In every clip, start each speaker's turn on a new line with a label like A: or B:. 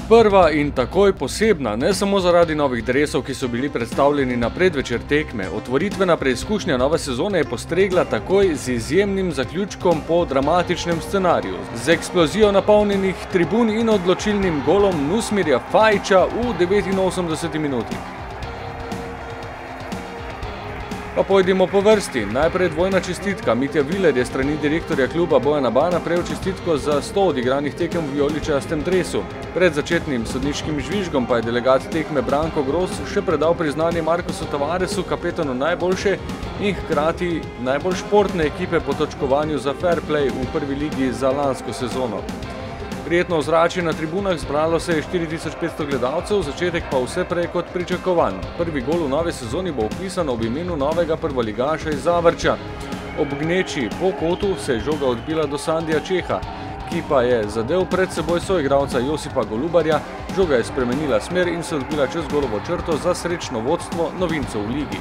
A: Prva in takoj posebna, ne samo zaradi novih dresov, ki so bili predstavljeni na predvečer tekme, otvoritvena preizkušnja nove sezone je postregla takoj z izjemnim zaključkom po dramatičnem scenariju. Z eksplozijo napolnjenih tribun in odločilnim golom Nusmirja Fajića v 89. minuti. Pa pojdimo po vrsti. Najprej dvojna čestitka. Mitja Viler je strani direktorja kluba Bojana Bana prejel čestitko za 100 odigranih tekem v vijoličastem dresu. Pred začetnim sodniškim žvižgom pa je delegat tekme Branko Gros še predal priznanje Markusu Tavaresu, kapetanu najboljše in hkrati najbolj športne ekipe po točkovanju za fair play v prvi ligi za lansko sezono. Prijetno ozračje na tribunah, zbralo se je 4500 gledalcev, začetek pa vse prej kot pričakovan. Prvi gol v nove sezoni bo vpisan ob imenu novega prvoligaša iz Zavrča. Ob gneči po kotu se je žoga odbila do Sandija Čeha, ki pa je zadel pred seboj soigralca Josipa Golubarja, žoga je spremenila smer in se odbila čez golovo črto za srečno vodstvo novincev v ligi.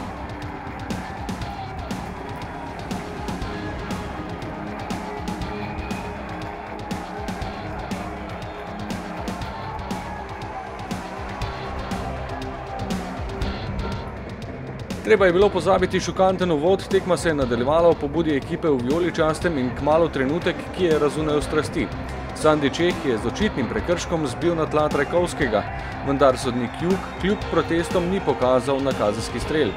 A: Treba je bilo pozabiti šokanten uvod, tekma se je nadaljevala v pobudi ekipe v vijoličastem in kmalu trenutek, ki je razvnel strasti. Sandi Čeh je z očitnim prekrškom zbil na tla Trajkovskega, vendar sodnik Jug kljub protestom ni pokazal na kazenski strel.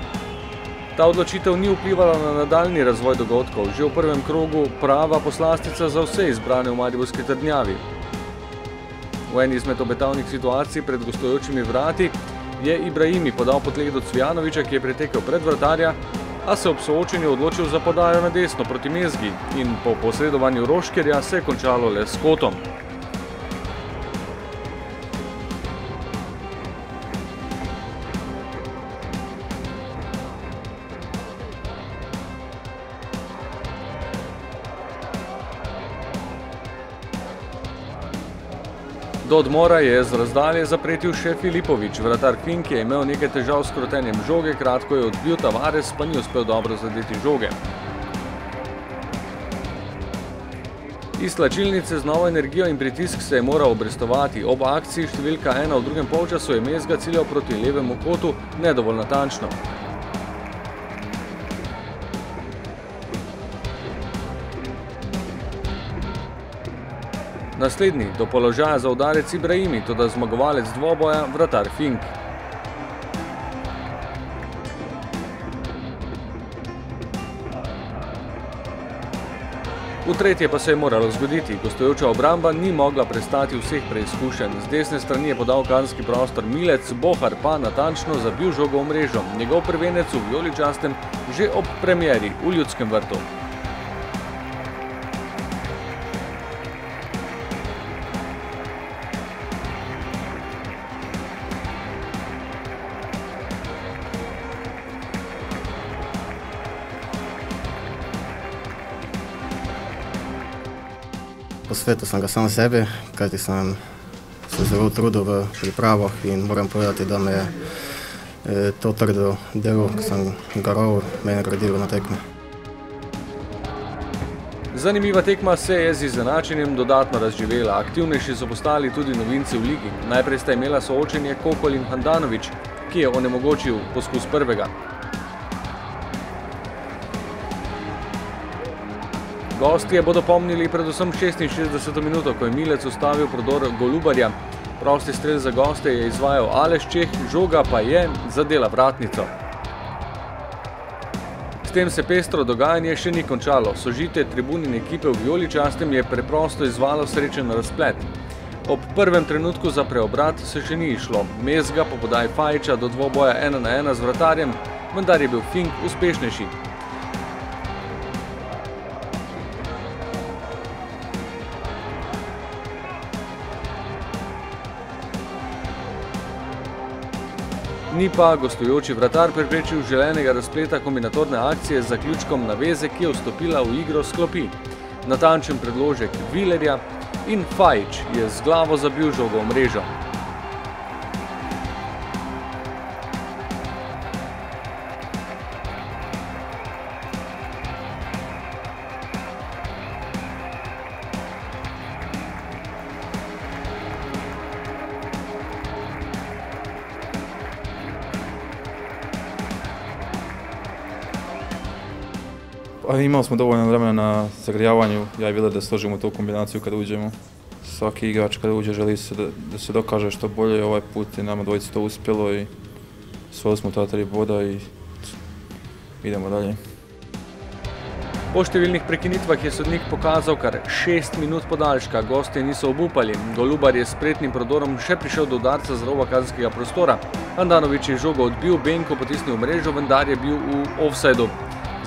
A: Ta odločitev ni vplivala na nadaljnji razvoj dogodkov, že v prvem krogu prava poslastica za vse izbrane v mariborski trdnjavi. V eni izmed obetavnih situacij pred gostujočimi vrati je Ibrahimi podal potlej do Cvijanoviča, ki je pretekel pred vratarja, a se ob soočenju odločil za podajo na desno proti Mezgi in po posredovanju Roškerja se je končalo le s kotom. Do odmora je z razdalje zapretil še Filipović. Vratar Fink je imel nekaj težav s krotenjem žoge, kratko je odbil, Tavares pa ni uspel dobro zadeti žoge. Iz tlačilnice z novo energijo in pritisk se je moral obrestovati. Ob akciji številka 1 v drugem polčasu je Mezga ciljal proti levemu kotu nedovolj natančno. Naslednji do položaja za udarec Ibrahimi, toda zmagovalec dvoboja vratar Fink. V tretje pa se je moralo zgoditi. Gostujoča obramba ni mogla prestati vseh preizkušenj. Z desne strani je podal kazenski prostor Milec, Bohar pa natančno zabil žogo v mrežo. Njegov prvenec v vijoličastem že ob premieri v Ljudskem vrtu.
B: Posvetil sem ga sam sebi, kajti sem se zelo trudil v pripravah in moram povedati, da me je to trdo delo, ki sem garal, me je nagradilo na tekmi.
A: Zanimiva tekma se je z izenačenjem dodatno razživela. Aktivnejši so postali tudi novinci v ligi. Najprej sta imela soočenje Kokol in Handanović, ki je onemogočil poskus prvega. Gostje bodo pomnili predvsem 66. minuto, ko je Milec ustavil prodor Golubarja. Prosti strel za goste je izvajal Aleš Čeh, žoga pa je zadela vratnico. S tem se pestro dogajanje še ni končalo. Sožitje tribun in ekipe v vijoličastem je preprosto izvalo srečen razplet. Ob prvem trenutku za preobrat se še ni išlo. Mezga po podaji Fajića do dvoboja 1-1 z vratarjem, vendar je bil Fink uspešnejši. Ni pa gostujoči vratar preprečil želenega razpleta kombinatorne akcije z zaključkom naveze, ki je vstopila v igro s klopi. Natančen predložek Vilerja in Fajić je z glavo zabil žogo v mrežo.
C: Imali smo dovoljno vremena na zagrijavanju, ja i Viler da složimo tu kombinaciju kada uđemo. Svaki igrač kada uđe želi da se dokaže što bolje, ovaj put i nama dvojici to uspjelo i osvojili smo ta 3 boda i idemo dalje.
A: Po številnih prekinitvah je sodnik pokazal kar 6 minut podaljška, gostje niso obupali. Golubar je s spretnim prodorom še prišel do udarca z roba kazenskega prostora. Handanović je žogo odbil, Benko potisnil v mrežo, vendar je bil v ofsajdu.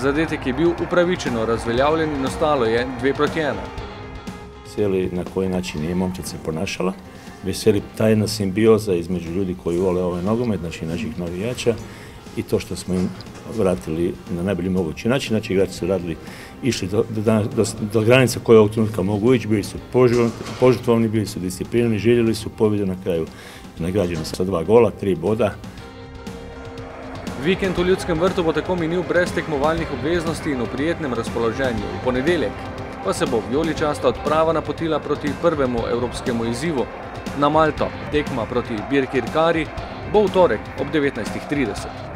A: Zadetek je bil upravičeno razveljavljen in ostalo je 2:1.
D: Veseli na koji način je momčica ponašala, veseli ta jedna simbioza između ljudi koji vole ovaj nogomet, znači naših navijača, i to što smo im vratili na najbolji mogući način. Znači igrači su radili, išli do granica koje ovog trenutka mogu ići, bili su požrtvovni, bili su disciplinirani, željeli su pobjedu, na kraju nagrađeni sa 2 gola, 3 boda.
A: Vikend v Ljudskem vrtu bo tako minil brez tekmovalnih obveznosti in v prijetnem razpoloženju. V ponedeljek pa se bo vijoličasta odprava napotila proti prvemu evropskemu izzivu. Na Malto tekma proti Birkirkari bo v torek ob 19:30.